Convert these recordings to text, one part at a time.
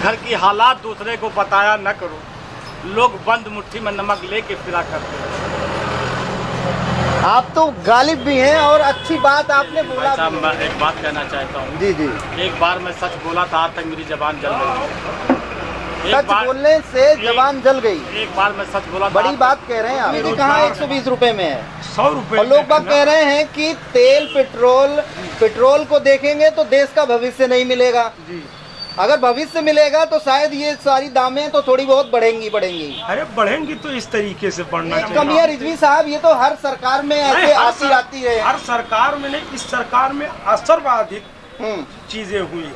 घर की हालात दूसरे को बताया न करो, लोग बंद मुट्ठी में नमक लेके फिरा करते हैं। आप तो गालिब भी हैं और अच्छी बात आपने बोला साहब, भी मैं एक बात कहना चाहता हूँ। जी जी। एक बार मैं सच बोला था, आज तक मेरी जबान जल गई। सच बोलने से जबान जल गई। एक बार मैं सच बोला था। बड़ी बात कह रहे हैं आप। मैंने कहा 120 रुपए में है, 100 रुपए। और लोग बात कह रहे हैं कि तेल पेट्रोल को देखेंगे तो देश का भविष्य नहीं मिलेगा जी। अगर भविष्य मिलेगा तो शायद ये सारी दामें तो थोड़ी बहुत बढ़ेंगी। अरे बढ़ेंगी तो इस तरीके से बढ़ना चाहिए। कमियां रिजवी साहब, ये तो हर सरकार में ऐसे आती आती है। हर सरकार में नहीं, इस सरकार में असर्वाधिक चीजें हुई है।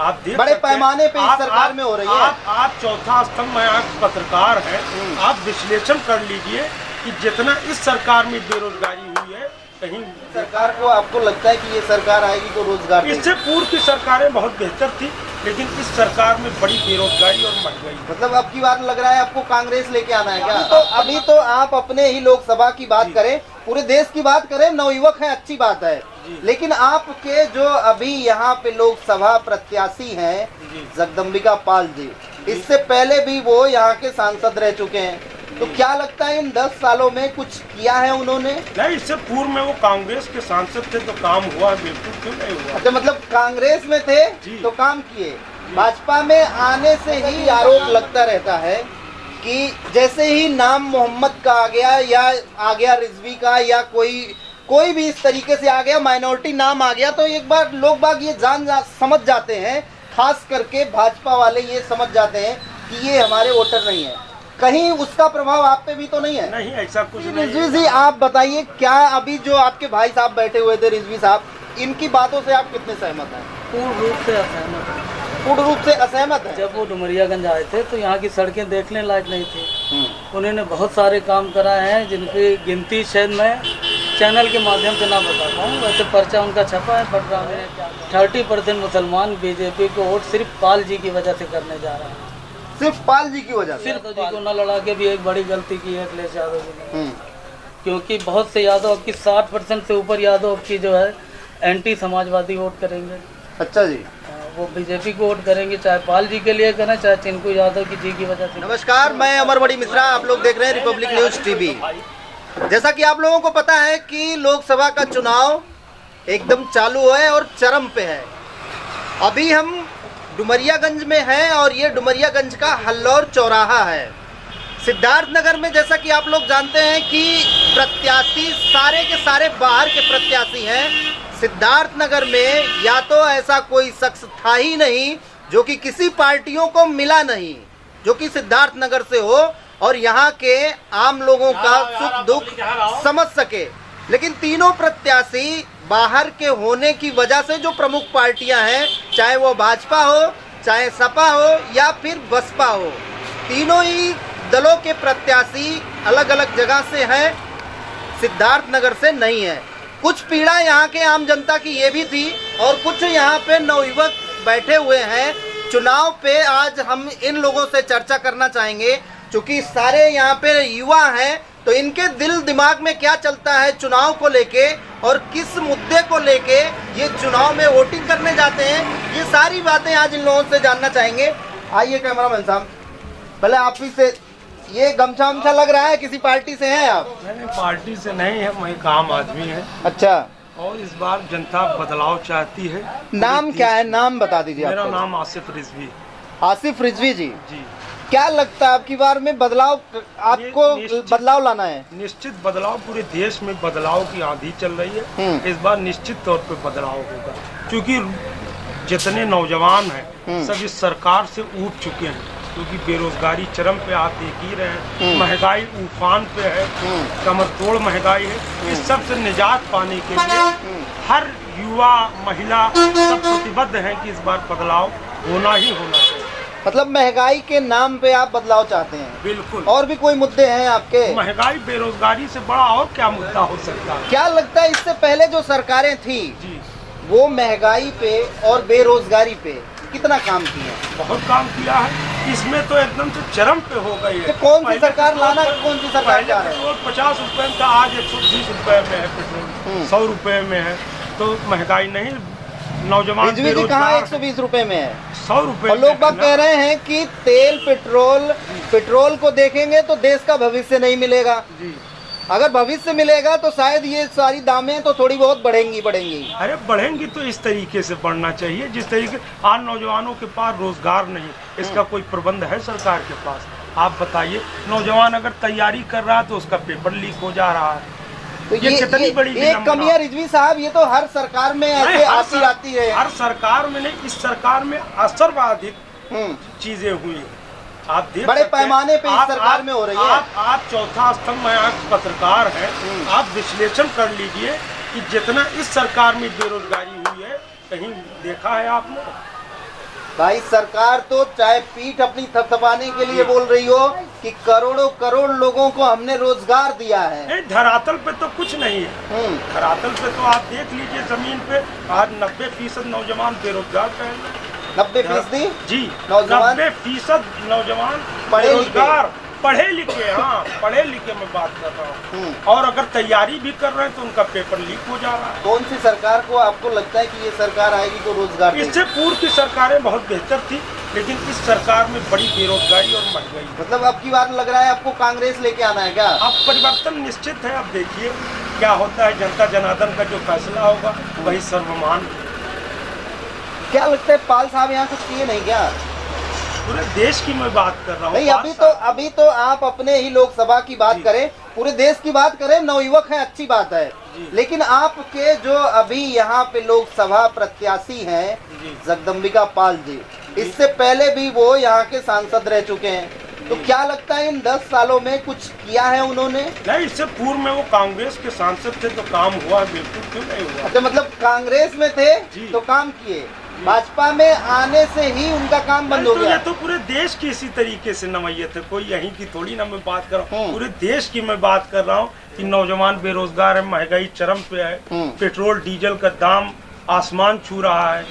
आप देख बड़े सकते हैं, पैमाने पे इस सरकार में हो रही है। आप चौथा स्तंभ में आप पत्रकार हैं, आप विश्लेषण कर लीजिए कि जितना इस सरकार में बेरोजगारी हुई है, कहीं सरकार को आपको लगता है कि ये सरकार आएगी तो रोजगार देगी? इससे पूर्व की सरकारें बहुत बेहतर थी, लेकिन इस सरकार में बड़ी बेरोजगारी और महंगाई। मतलब अब की बार लग रहा है आपको कांग्रेस लेके आना है क्या? तो अभी तो आप अपने ही लोकसभा की बात करें, पूरे देश की बात करें, नवयुवक है, अच्छी बात है, लेकिन आपके जो अभी यहाँ पे लोकसभा प्रत्याशी हैं जगदम्बिका पाल जी, इससे पहले भी वो यहाँ के सांसद रह चुके हैं, तो क्या लगता है इन 10 सालों में कुछ किया है उन्होंने? नहीं, इससे पूर्व में वो कांग्रेस के सांसद थे तो काम हुआ, बिल्कुल क्यों नहीं हुआ। अच्छा, मतलब कांग्रेस में थे तो काम किए, भाजपा में आने से ही आरोप लगता रहता है कि जैसे ही नाम मोहम्मद का आ गया या आ गया रिजवी का या कोई भी इस तरीके से आ गया, माइनॉरिटी नाम आ गया, तो एक बार लोग बाग ये समझ जाते हैं, खास करके भाजपा वाले ये समझ जाते हैं कि ये हमारे वोटर नहीं है। कहीं उसका प्रभाव आप पे भी तो नहीं है? नहीं, ऐसा कुछ नहीं। रिजवी जी, आप बताइए, क्या अभी जो आपके भाई साहब बैठे हुए थे रिजवी साहब, इनकी बातों से आप कितने सहमत हैं? पूर्ण रूप से असहमत है। पूर्ण रूप से असहमत है। जब वो डुमरियागंज आए थे तो यहाँ की सड़कें देखने लायक नहीं थी। उन्होंने बहुत सारे काम कराए हैं जिनकी गिनती शायद मैं चैनल के माध्यम से ना बता पाऊँ। वैसे पर्चा उनका छपा है, बट 30% मुसलमान बीजेपी को वोट सिर्फ पाल जी की वजह से करने जा रहे हैं। सिर्फ पाल जी की वजह से? सिर्फ जी को न लड़ा के भी एक बड़ी गलती की है अखिलेश यादव जी ने, क्योंकि बहुत से यादव की 60% से ऊपर यादव की जो है एंटी समाजवादी वोट करेंगे। अच्छा जी। वो बीजेपी को वोट करेंगे, चाहे पाल जी के लिए करें चाहे चिंकू यादव की जी की वजह से। नमस्कार, मैं अमरबड़ी मिश्रा, आप लोग देख रहे हैं रिपब्लिक न्यूज टीवी। जैसा कि आप लोगों को पता है कि लोकसभा का चुनाव एकदम चालू है और चरम पे है। अभी हम डुमरियागंज में हैं और ये डुमरियागंज का हल्लौर चौराहा है। सिद्धार्थनगर में जैसा कि आप लोग जानते हैं कि प्रत्याशी सारे के सारे बाहर के प्रत्याशी हैं। सिद्धार्थनगर में या तो ऐसा कोई शख्स था ही नहीं जो कि किसी पार्टियों को मिला नहीं, जो कि सिद्धार्थनगर से हो और यहाँ के आम लोगों का सुख दुख समझ सके। लेकिन तीनों प्रत्याशी बाहर के होने की वजह से जो प्रमुख पार्टियां हैं, चाहे वो भाजपा हो, चाहे सपा हो या फिर बसपा हो, तीनों ही दलों के प्रत्याशी अलग अलग जगह से हैं, सिद्धार्थनगर से नहीं है। कुछ पीड़ा यहाँ के आम जनता की ये भी थी और कुछ यहाँ पे नवयुवक बैठे हुए हैं। चुनाव पे आज हम इन लोगों से चर्चा करना चाहेंगे, क्योंकि सारे यहाँ पे युवा हैं, तो इनके दिल दिमाग में क्या चलता है चुनाव को लेके और किस मुद्दे को लेके ये चुनाव में वोटिंग करने जाते हैं, ये सारी बातें आज इन लोगों से जानना चाहेंगे। आइए कैमरामैन साहब, पहले आप ही से, ये गमछा वमछा लग रहा है, किसी पार्टी से हैं आप? नहीं, पार्टी से नहीं है, मैं एक आम आदमी है। अच्छा। और इस बार जनता बदलाव चाहती है। नाम क्या है, नाम बता दीजिए। मेरा नाम आसिफ रिजवी। आसिफ रिजवी जी, जी। क्या लगता है आपकी बार में बदलाव, आपको बदलाव लाना है? निश्चित बदलाव, पूरे देश में बदलाव की आंधी चल रही है। इस बार निश्चित तौर पे बदलाव होगा, क्योंकि जितने नौजवान हैं सब इस सरकार से ऊब चुके हैं, क्योंकि बेरोजगारी चरम पे आप देख ही रहे हैं, महंगाई उफान पे है, कमर तोड़ महंगाई है। इस सब से निजात पाने के लिए हर युवा महिला सब प्रतिबद्ध हैं कि इस बार बदलाव होना ही होना चाहिए। मतलब महंगाई के नाम पे आप बदलाव चाहते हैं? बिल्कुल। और भी कोई मुद्दे हैं आपके? महंगाई बेरोजगारी से बड़ा और क्या मुद्दा हो सकता है? क्या लगता है इससे पहले जो सरकारें थी जी, वो महंगाई पे और बेरोजगारी पे कितना काम किया? बहुत काम किया है। इसमें तो एकदम से चरम पे हो गई है। तो कौन सी सरकार लाना, कौन सी सरकार चाह रहे हैं? पेट्रोल 50 रुपए का आज 120 रुपए में है, पेट्रोल 100 रुपए में है, तो महंगाई नहीं। नौजवान बिजली कहाँ 120 रुपए में है? 100 रुपए और लोग बाग कह रहे हैं कि तेल पेट्रोल को देखेंगे तो देश का भविष्य नहीं मिलेगा। जी। अगर भविष्य मिलेगा तो शायद ये सारी दामें तो थोड़ी बहुत बढ़ेंगी। अरे बढ़ेंगी तो इस तरीके से बढ़ना चाहिए जिस तरीके आज नौजवानों के पास रोजगार नहीं, इसका कोई प्रबंध है सरकार के पास? आप बताइए, नौजवान अगर तैयारी कर रहा है तो उसका पेपर लीक हो जा रहा है। तो ये कितनी बड़ी कमियां रिजवी साहब, ये तो हर सरकार में ऐसे आती है। हर सरकार में नहीं, इस सरकार में असर्वाधिक चीजें हुई हैं। आप देख बड़े पैमाने पे इस सरकार में हो रही है। आप चौथा स्तंभ में आप पत्रकार हैं, आप विश्लेषण कर लीजिए कि जितना इस सरकार में बेरोजगारी हुई है कहीं देखा है आपने? भाई सरकार तो चाहे पीठ अपनी थपथपाने के लिए बोल रही हो कि करोड़ों करोड़ लोगों को हमने रोजगार दिया है, धरातल पे तो कुछ नहीं है। धरातल पे तो आप देख लीजिए, जमीन पे आज 90% नौजवान बेरोजगार हैं। 90%? जी, नौजवान 90% नौजवान बेरोजगार पढ़े लिखे। हाँ, पढ़े लिखे मैं बात कर रहा हूँ। और अगर तैयारी भी कर रहे हैं तो उनका पेपर लीक हो जा रहा है। कौन सी सरकार को आपको लगता है कि ये सरकार आएगी तो रोजगार देगी? इससे पूर्व की सरकारें बहुत बेहतर थी, लेकिन इस सरकार में बड़ी बेरोजगारी और महंगाई। मतलब अब की बार लग रहा है आपको कांग्रेस लेके आना है क्या? अब परिवर्तन निश्चित है। अब देखिए क्या होता है, जनता जनार्दन का जो फैसला होगा वही सर्वमान। क्या लगता है पाल साहब यहाँ कुछ किए नहीं क्या? पूरे देश की मैं बात कर रहा हूँ। नहीं, अभी तो आप अपने ही लोकसभा की बात करें, पूरे देश की बात करें, नवयुवक है, अच्छी बात है। लेकिन आपके जो अभी यहाँ पे लोकसभा प्रत्याशी हैं जगदम्बिका पाल जी, इससे पहले भी वो यहाँ के सांसद रह चुके हैं। तो क्या लगता है इन 10 सालों में कुछ किया है उन्होंने? नहीं, इससे पूर्व में वो कांग्रेस के सांसद थे तो काम हुआ, बिल्कुल क्यों नहीं हुआ। अच्छा, मतलब कांग्रेस में थे तो काम किए, भाजपा में आने से ही उनका काम बंद हो गया। ये तो पूरे देश की इसी तरीके से नवैयत है, कोई यहीं की थोड़ी ना मैं बात कर रहा हूँ, पूरे देश की मैं बात कर रहा हूँ कि नौजवान बेरोजगार है, महंगाई चरम पे है, पेट्रोल डीजल का दाम आसमान छू रहा है।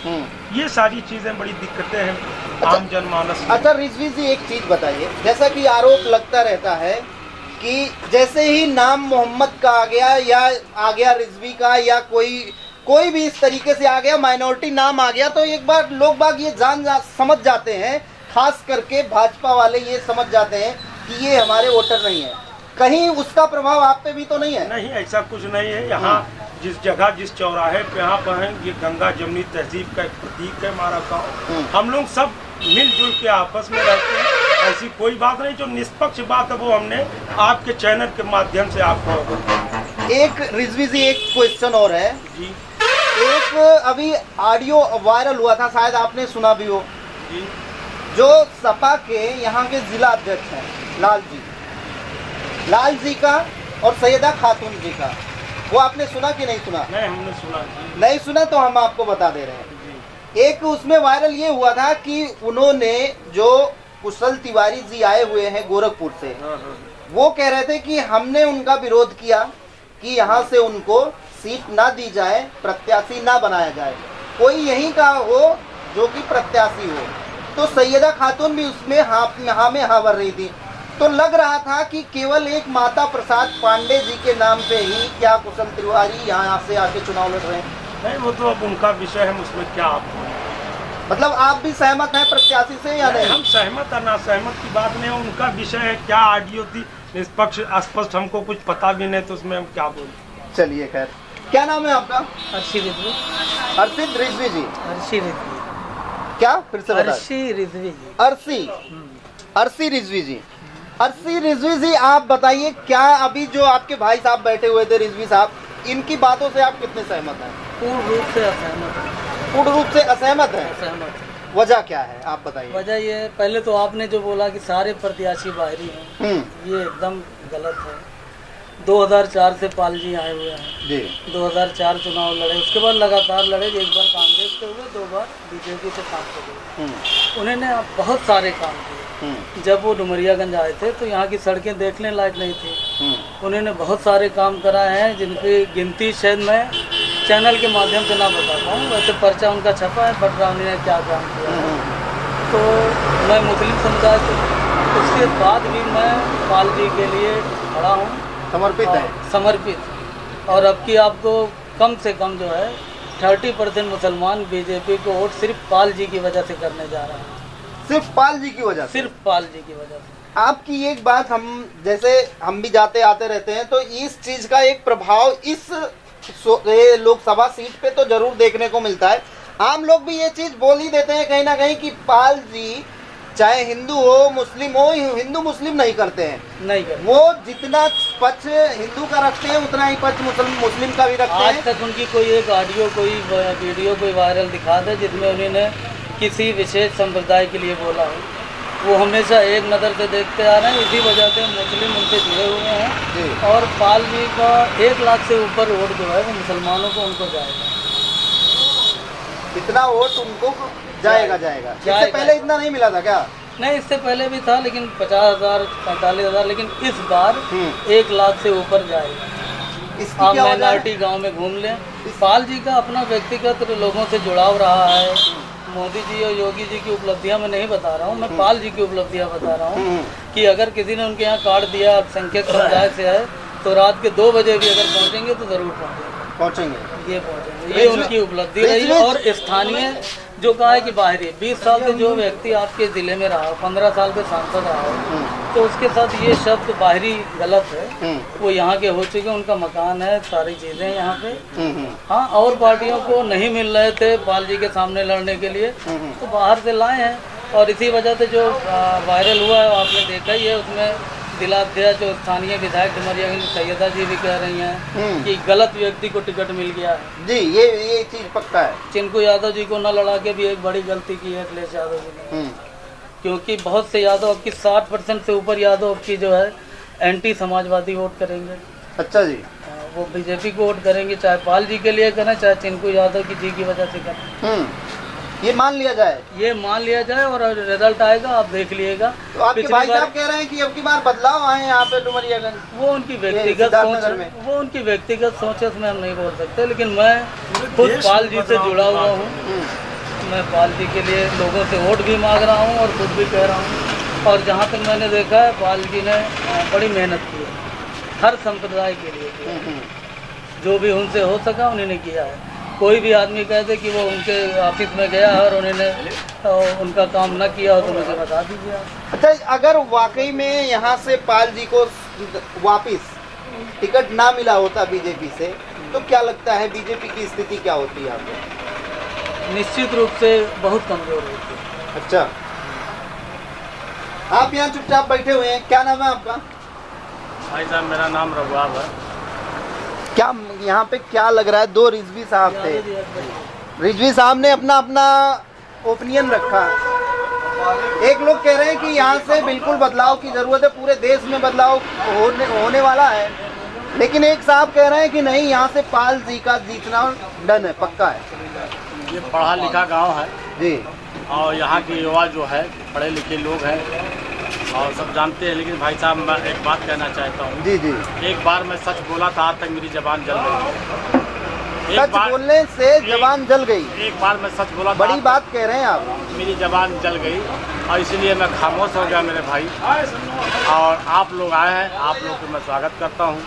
ये सारी चीजें बड़ी दिक्कतें हैं आम जनमानस में। अच्छा रिजवी जी, एक चीज बताइए, जैसा कि आरोप लगता रहता है कि जैसे ही नाम मोहम्मद का आ गया या आ गया रिजवी का या कोई भी इस तरीके से आ गया, माइनॉरिटी नाम आ गया, तो एक बार लोग बाग ये समझ जाते हैं, खास करके भाजपा वाले ये समझ जाते हैं कि ये हमारे वोटर नहीं है। कहीं उसका प्रभाव आप पे भी तो नहीं है? नहीं, ऐसा कुछ नहीं है। यहाँ जिस जगह जिस चौराहे पे यहाँ पर है, ये गंगा जमुनी तहजीब का एक प्रतीक है हमारा गाँव। हम लोग सब मिलजुल के आपस में रहते हैं, ऐसी कोई बात नहीं। जो निष्पक्ष बात है वो हमने आपके चैनल के माध्यम से आपको। एक रिजवी जी, एक क्वेश्चन और है जी। एक अभी ऑडियो वायरल हुआ था, शायद आपने सुना भी हो जी। जो सपा के यहाँ के जिला अध्यक्ष हैं लाल जी का और सैयदा खातून जी का, वो आपने सुना कि नहीं सुना? नहीं, हमने सुना। नहीं सुना तो हम आपको बता दे रहे हैं। एक उसमें वायरल ये हुआ था कि उन्होंने, जो कुशल तिवारी जी आए हुए हैं गोरखपुर से, वो कह रहे थे कि हमने उनका विरोध किया कि यहाँ से उनको सीट ना दी जाए, प्रत्याशी ना बनाया जाए, कोई यहीं का हो जो कि प्रत्याशी हो। तो सैयदा खातून भी उसमें हाँ में हाँ भर रही थी। तो लग रहा था कि केवल एक माता प्रसाद पांडे जी के नाम पे ही क्या कुशल तिवारी यहाँ से आके चुनाव लड़ रहे हैं? नहीं, वो तो अब उनका विषय है, उसमें क्या आप, मतलब आप भी सहमत हैं प्रत्याशी से या नहीं? हम सहमत और ना सहमत की बात नहीं है, उनका विषय है। क्या ऑडियो थी निष्पक्ष स्पष्ट, हमको कुछ पता भी नहीं, तो उसमें हम क्या बोले। चलिए खैर, क्या नाम है आपका? अर्शी रिजवी। अर्षित रिजवी जी। अर्शी रिजवी। क्या फिर से बताइए? अर्शी रिजवी जी। अर्शी रिजवी जी। अर्शी रिजवी जी, आप बताइए, क्या अभी जो आपके भाई साहब बैठे हुए थे रिजवी साहब, इनकी बातों से आप कितने सहमत हैं? पूर्ण रूप से असहमत है। पूर्ण रूप से असहमत हैं? असहमत है। वजह क्या है आप बताइए? वजह ये, पहले तो आपने जो बोला कि सारे प्रत्याशी बाहरी हैं, ये एकदम गलत है। 2004 से पाल जी आए हुए हैं जी। 2004 चुनाव लड़े, उसके बाद लगातार लड़े, एक बार कांग्रेस के हुए, 2 बार बीजेपी से सांसद हुए। उन्होंने बहुत सारे काम किए। जब वो डुमरियागंज आए थे तो यहाँ की सड़कें देखने लायक नहीं थी। उन्होंने बहुत सारे काम कराए हैं जिनकी गिनती शायद मैं चैनल के माध्यम से ना बता पाऊँ। वैसे पर्चा उनका छपा है, बटरावनी ने क्या काम किया है। तो मैं मुस्लिम समुदाय से, उसके बाद भी मैं पाल जी के लिए खड़ा हूँ, समर्पित है। समर्पित। और अब की आपको कम से कम जो है 30% मुसलमान बीजेपी को वोट सिर्फ पाल जी की वजह से करने जा रहे हैं। सिर्फ पाल जी की वजह से? सिर्फ पाल जी की वजह से। आपकी एक बात, हम जैसे हम भी जाते आते रहते हैं, तो इस चीज का एक प्रभाव इस लोकसभा सीट पे तो जरूर देखने को मिलता है। आम लोग भी ये चीज बोल ही देते हैं कहीं ना कहीं कि पाल जी चाहे हिंदू हो मुस्लिम हो, हिंदू मुस्लिम नहीं करते हैं, नहीं करते। वो जितना पक्ष हिंदू का रखते हैं उतना ही पक्ष मुस्लिम का भी रखते हैं। आज तक उनकी कोई एक ऑडियो, कोई वीडियो, कोई वायरल दिखा दे जिसमें उन्होंने किसी विशेष संप्रदाय के लिए बोला हो। वो हमेशा एक नज़र से देखते आ रहे हैं, इसी वजह से मुस्लिम उनसे जुड़े हुए हैं। और पाल जी का 1 लाख से ऊपर वोट जो है वो मुसलमानों को उनको जाएगा। इतना वोट उनको जाएगा? इससे पहले इतना नहीं मिला था क्या? नहीं, इससे पहले भी था, लेकिन 50,000 45,000, लेकिन इस बार 1 लाख से ऊपर जाएगा। आप माइनॉरिटी गांव में घूम लें, पाल जी का अपना व्यक्तिगत लोगों से जुड़ाव रहा है। मोदी जी और योगी जी की उपलब्धियां मैं नहीं बता रहा हूं, मैं पाल जी की उपलब्धियां बता रहा हूं कि अगर किसी ने उनके यहाँ कार्ड दिया, अल्पसंख्यक समुदाय से है, तो रात के 2 बजे भी अगर पहुंचेंगे तो जरूर पहुंचेंगे। ये उनकी उपलब्धि रही। और स्थानीय जो कहा है कि बाहरी 20 साल के जो व्यक्ति आपके ज़िले में रहा, 15 साल के सांसद रहा हो, तो उसके साथ ये शब्द बाहरी गलत है। वो यहाँ के हो चुके, उनका मकान है, सारी चीज़ें यहाँ पे। हाँ, और पार्टियों को नहीं मिल रहे थे पाल जी के सामने लड़ने के लिए, तो बाहर से लाए हैं। और इसी वजह से जो वायरल हुआ है आपने देखा ही है, उसमें जिलाध्यक्ष जो स्थानीय विधायक डुमरिया की सैयदा जी भी कह रही हैं कि गलत व्यक्ति को टिकट मिल गया है। जी, ये चीज पक्का है। चिंकू यादव जी को न लड़ा के भी एक बड़ी गलती की है अखिलेश यादव जी ने, क्योंकि बहुत से यादव अब की 60% से ऊपर यादव अब की जो है एंटी समाजवादी वोट करेंगे। अच्छा जी। वो बीजेपी को वोट करेंगे, चाहे पाल जी के लिए करें, चाहे चिंकू यादव की वजह से करें। ये मान लिया जाए और रिजल्ट आएगा, आप देख लीजिएगा। तो आपके भाई साहब कह रहे हैं कि अब की बार बदलाव आए यहाँ पे डुमरियागंज। वो उनकी व्यक्तिगत सोच है, उसमें हम नहीं बोल सकते। लेकिन मैं खुद पाल जी से जुड़ा हुआ हूँ, मैं पाल जी के लिए लोगों से वोट भी मांग रहा हूँ और खुद भी कह रहा हूँ। और जहाँ तक मैंने देखा है, पाल जी ने बड़ी मेहनत की है हर संप्रदाय के लिए, जो भी उनसे हो सका उन्होंने किया है। कोई भी आदमी कहते कि वो उनके ऑफिस में गया और उन्होंने उनका काम न किया हो तो मुझे बता दीजिए। अच्छा, अगर वाकई में यहाँ से पाल जी को वापस टिकट ना मिला होता बीजेपी से, तो क्या लगता है बीजेपी की स्थिति क्या होती है आपको? निश्चित रूप से बहुत कमजोर होती है। अच्छा, आप यहाँ चुपचाप बैठे हुए हैं, क्या नाम है आपका? भाई साहब, मेरा नाम रघुआब है। क्या यहाँ पे क्या लग रहा है? 2 रिजवी साहब थे, रिजवी साहब ने अपना ओपिनियन रखा। एक लोग कह रहे हैं कि यहाँ से बिल्कुल बदलाव की जरूरत है, पूरे देश में बदलाव होने वाला है। लेकिन एक साहब कह रहे हैं कि नहीं, यहाँ से पाल जी का जीतना डन है, पक्का है। ये पढ़ा लिखा गांव है जी, और यहाँ के युवा जो है पढ़े लिखे लोग हैं और सब जानते हैं। लेकिन भाई साहब, मैं एक बात कहना चाहता हूँ। जी। एक बार मैं सच बोला था, आज तक मेरी जबान जल गई। सच बोलने से जबान जल गई? एक बार मैं सच बोला, बड़ी बात कह रहे हैं आप। मेरी जबान जल गई और इसलिए मैं खामोश हो गया मेरे भाई। और आप लोग आए हैं, आप लोग को मैं स्वागत करता हूँ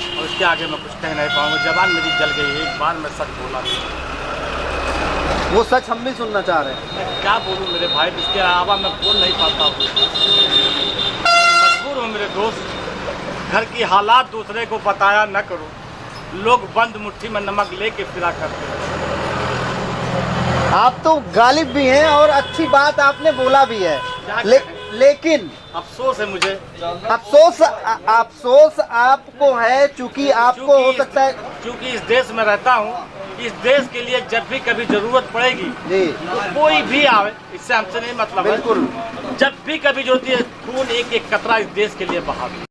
और इसके आगे मैं कुछ कह नहीं पाऊँगा। जबान मेरी जल गई, एक बार मैं सच बोला था। वो सच हम भी सुनना चाह रहे हैं। मैं क्या बोलूँ मेरे भाई, इसके अलावा मैं बोल नहीं पाता हूँ। मजबूर हूँ मेरे दोस्त, घर की हालात दूसरे को बताया न करो। लोग बंद मुट्ठी में नमक लेके फिरा करते हैं। आप तो गालिब भी हैं और अच्छी बात आपने बोला भी है, लेकिन अफसोस है मुझे। अफसोस आपको है, चूंकि आपको हो सकता है, क्योंकि इस देश में रहता हूँ। इस देश के लिए जब भी कभी जरूरत पड़ेगी जी, तो कोई भी आवे, इससे हमसे नहीं मतलब है। बिल्कुल, जब भी कभी जरूरत है, खून एक एक कतरा इस देश के लिए बहा।